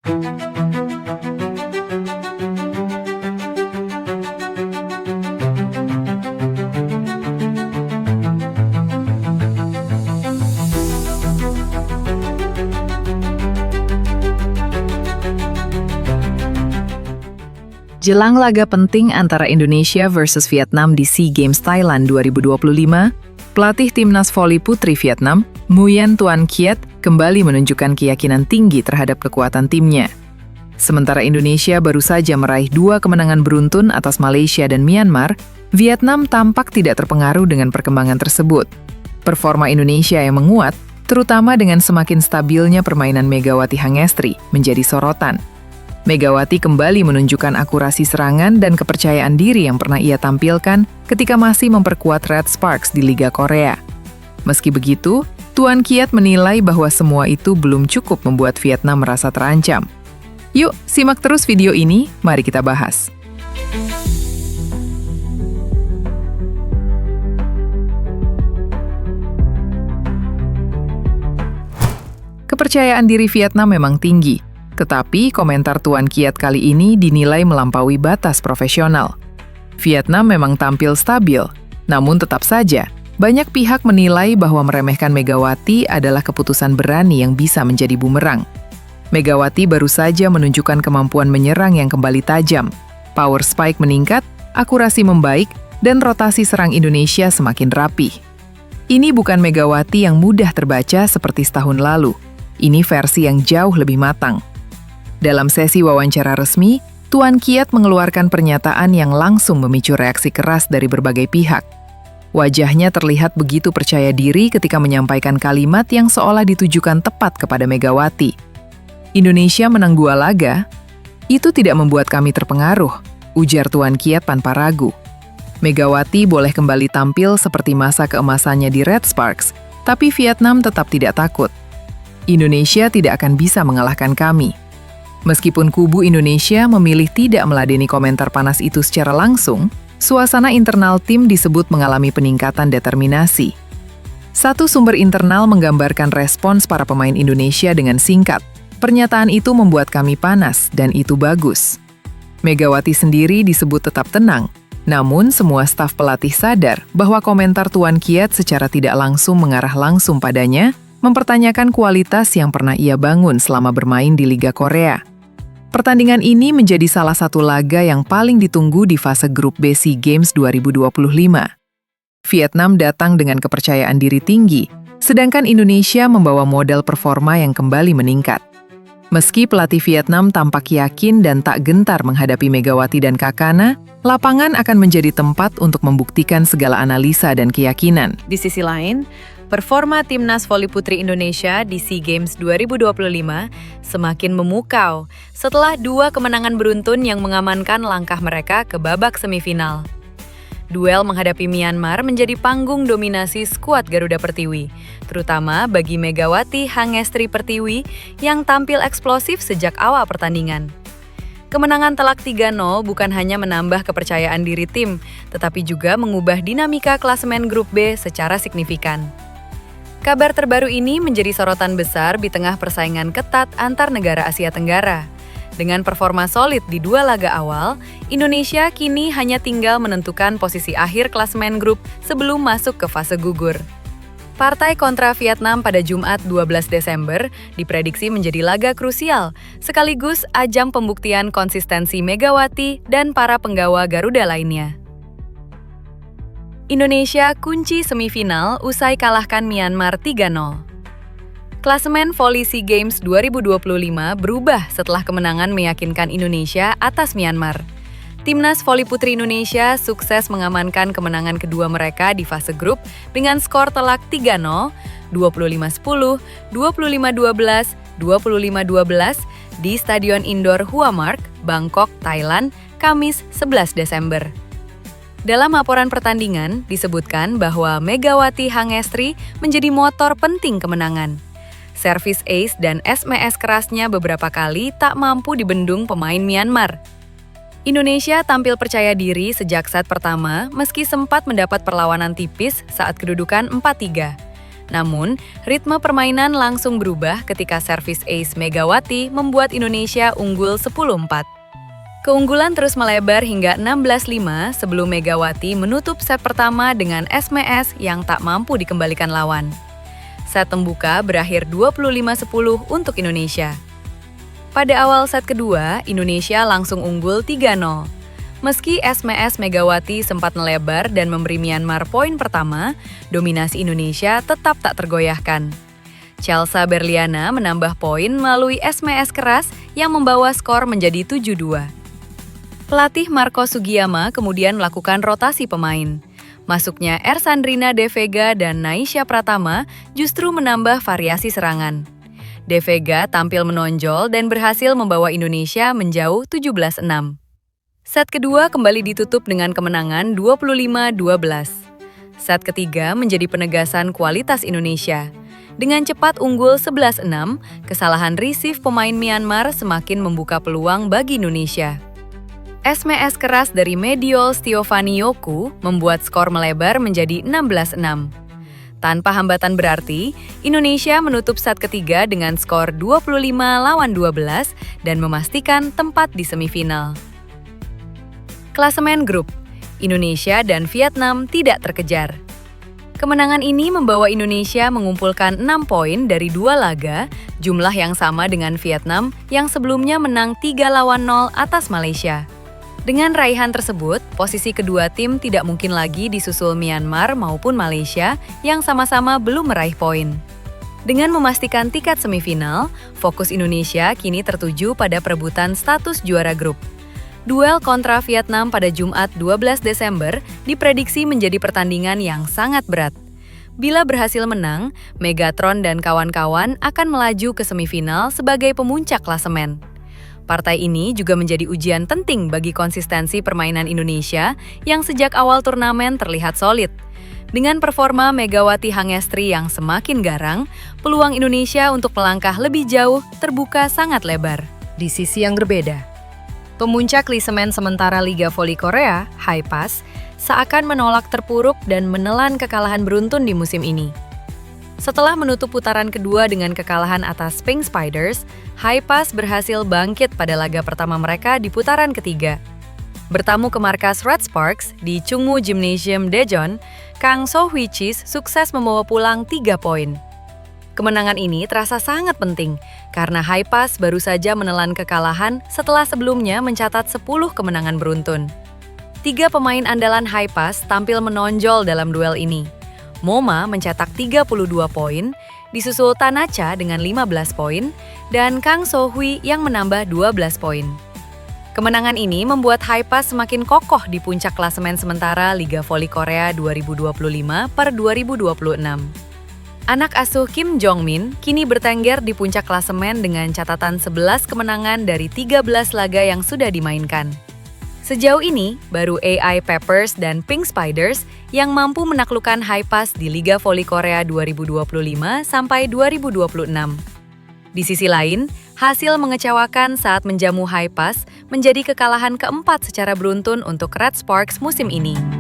Jelang laga penting antara Indonesia versus Vietnam di SEA Games Thailand 2025, pelatih timnas voli putri Vietnam, Nguyen Tuan Kiat, kembali menunjukkan keyakinan tinggi terhadap kekuatan timnya. Sementara Indonesia baru saja meraih 2 kemenangan beruntun atas Malaysia dan Myanmar, Vietnam tampak tidak terpengaruh dengan perkembangan tersebut. Performa Indonesia yang menguat, terutama dengan semakin stabilnya permainan Megawati Hangestri, menjadi sorotan. Megawati kembali menunjukkan akurasi serangan dan kepercayaan diri yang pernah ia tampilkan ketika masih memperkuat Red Sparks di Liga Korea. Meski begitu, Tuan Kiat menilai bahwa semua itu belum cukup membuat Vietnam merasa terancam. Yuk, simak terus video ini, mari kita bahas. Kepercayaan diri Vietnam memang tinggi. Tetapi komentar Tuan Kiat kali ini dinilai melampaui batas profesional. Vietnam memang tampil stabil, namun tetap saja banyak pihak menilai bahwa meremehkan Megawati adalah keputusan berani yang bisa menjadi bumerang. Megawati baru saja menunjukkan kemampuan menyerang yang kembali tajam, power spike meningkat, akurasi membaik, dan rotasi serang Indonesia semakin rapih. Ini bukan Megawati yang mudah terbaca seperti setahun lalu. Ini versi yang jauh lebih matang. Dalam sesi wawancara resmi, Tuan Kiat mengeluarkan pernyataan yang langsung memicu reaksi keras dari berbagai pihak. Wajahnya terlihat begitu percaya diri ketika menyampaikan kalimat yang seolah ditujukan tepat kepada Megawati. Indonesia menang 2 laga, itu tidak membuat kami terpengaruh, ujar Tuan Kiat tanpa ragu. Megawati boleh kembali tampil seperti masa keemasannya di Red Sparks, tapi Vietnam tetap tidak takut. Indonesia tidak akan bisa mengalahkan kami. Meskipun kubu Indonesia memilih tidak meladeni komentar panas itu secara langsung, suasana internal tim disebut mengalami peningkatan determinasi. Satu sumber internal menggambarkan respons para pemain Indonesia dengan singkat. Pernyataan itu membuat kami panas dan itu bagus. Megawati sendiri disebut tetap tenang, namun semua staf pelatih sadar bahwa komentar Tuan Kiat secara tidak langsung mengarah langsung padanya, mempertanyakan kualitas yang pernah ia bangun selama bermain di Liga Korea. Pertandingan ini menjadi salah satu laga yang paling ditunggu di fase grup B SEA Games 2025. Vietnam datang dengan kepercayaan diri tinggi, sedangkan Indonesia membawa modal performa yang kembali meningkat. Meski pelatih Vietnam tampak yakin dan tak gentar menghadapi Megawati dan Kakana, lapangan akan menjadi tempat untuk membuktikan segala analisa dan keyakinan. Di sisi lain, performa timnas voli putri Indonesia di SEA Games 2025 semakin memukau setelah 2 kemenangan beruntun yang mengamankan langkah mereka ke babak semifinal. Duel menghadapi Myanmar menjadi panggung dominasi skuad Garuda Pertiwi, terutama bagi Megawati Hangestri Pertiwi yang tampil eksplosif sejak awal pertandingan. Kemenangan telak 3-0 bukan hanya menambah kepercayaan diri tim, tetapi juga mengubah dinamika klasemen grup B secara signifikan. Kabar terbaru ini menjadi sorotan besar di tengah persaingan ketat antar negara Asia Tenggara. Dengan performa solid di 2 laga awal, Indonesia kini hanya tinggal menentukan posisi akhir klasemen grup sebelum masuk ke fase gugur. Partai kontra Vietnam pada Jumat 12 Desember diprediksi menjadi laga krusial, sekaligus ajang pembuktian konsistensi Megawati dan para penggawa Garuda lainnya. Indonesia kunci semifinal usai kalahkan Myanmar 3-0. Klasemen voli SEA Games 2025 berubah setelah kemenangan meyakinkan Indonesia atas Myanmar. Timnas voli putri Indonesia sukses mengamankan kemenangan kedua mereka di fase grup dengan skor telak 3-0, 25-10, 25-12, 25-12 di Stadion Indoor Hua Mark, Bangkok, Thailand, Kamis 11 Desember. Dalam laporan pertandingan, disebutkan bahwa Megawati Hangestri menjadi motor penting kemenangan. Servis ace dan SMS kerasnya beberapa kali tak mampu dibendung pemain Myanmar. Indonesia tampil percaya diri sejak set pertama meski sempat mendapat perlawanan tipis saat kedudukan 4-3. Namun, ritme permainan langsung berubah ketika servis ace Megawati membuat Indonesia unggul 10-4. Keunggulan terus melebar hingga 16-5 sebelum Megawati menutup set pertama dengan smash yang tak mampu dikembalikan lawan. Set pembuka berakhir 25-10 untuk Indonesia. Pada awal set kedua, Indonesia langsung unggul 3-0. Meski smash Megawati sempat melebar dan memberi Myanmar poin pertama, dominasi Indonesia tetap tak tergoyahkan. Chelsea Berliana menambah poin melalui smash keras yang membawa skor menjadi 7-2. Pelatih Marco Sugiyama kemudian melakukan rotasi pemain. Masuknya Ersandrina De Vega dan Naisha Pratama justru menambah variasi serangan. De Vega tampil menonjol dan berhasil membawa Indonesia menjauh 17-6. Set kedua kembali ditutup dengan kemenangan 25-12. Set ketiga menjadi penegasan kualitas Indonesia. Dengan cepat unggul 11-6, kesalahan receive pemain Myanmar semakin membuka peluang bagi Indonesia. Smash keras dari Mediol Stiovani-Yoku membuat skor melebar menjadi 16-6. Tanpa hambatan berarti, Indonesia menutup set ketiga dengan skor 25-12 dan memastikan tempat di semifinal. Klasemen grup, Indonesia dan Vietnam tidak terkejar. Kemenangan ini membawa Indonesia mengumpulkan 6 poin dari 2 laga, jumlah yang sama dengan Vietnam yang sebelumnya menang 3-0 atas Malaysia. Dengan raihan tersebut, posisi kedua tim tidak mungkin lagi disusul Myanmar maupun Malaysia yang sama-sama belum meraih poin. Dengan memastikan tiket semifinal, fokus Indonesia kini tertuju pada perebutan status juara grup. Duel kontra Vietnam pada Jumat 12 Desember diprediksi menjadi pertandingan yang sangat berat. Bila berhasil menang, Megatron dan kawan-kawan akan melaju ke semifinal sebagai pemuncak klasemen. Partai ini juga menjadi ujian penting bagi konsistensi permainan Indonesia yang sejak awal turnamen terlihat solid. Dengan performa Megawati Hangestri yang semakin garang, peluang Indonesia untuk melangkah lebih jauh terbuka sangat lebar. Di sisi yang berbeda, pemuncak klasemen sementara Liga Voli Korea, Haipas, seakan menolak terpuruk dan menelan kekalahan beruntun di musim ini. Setelah menutup putaran kedua dengan kekalahan atas Pink Spiders, Haipas berhasil bangkit pada laga pertama mereka di putaran ketiga. Bertamu ke markas Red Sparks di Chungmu Gymnasium Daejeon, Kang So Hui-chis sukses membawa pulang 3 poin. Kemenangan ini terasa sangat penting karena Haipas baru saja menelan kekalahan setelah sebelumnya mencatat 10 kemenangan beruntun. 3 pemain andalan Haipas tampil menonjol dalam duel ini. Moma mencetak 32 poin, disusul Tanacha dengan 15 poin, dan Kang So-hui yang menambah 12 poin. Kemenangan ini membuat Haipas semakin kokoh di puncak klasemen sementara Liga Voli Korea 2025 per 2026. Anak asuh Kim Jong-min kini bertengger di puncak klasemen dengan catatan 11 kemenangan dari 13 laga yang sudah dimainkan. Sejauh ini, baru AI Peppers dan Pink Spiders yang mampu menaklukkan Haipas di Liga Voli Korea 2025 sampai 2026. Di sisi lain, hasil mengecewakan saat menjamu Haipas menjadi kekalahan keempat secara beruntun untuk Red Sparks musim ini.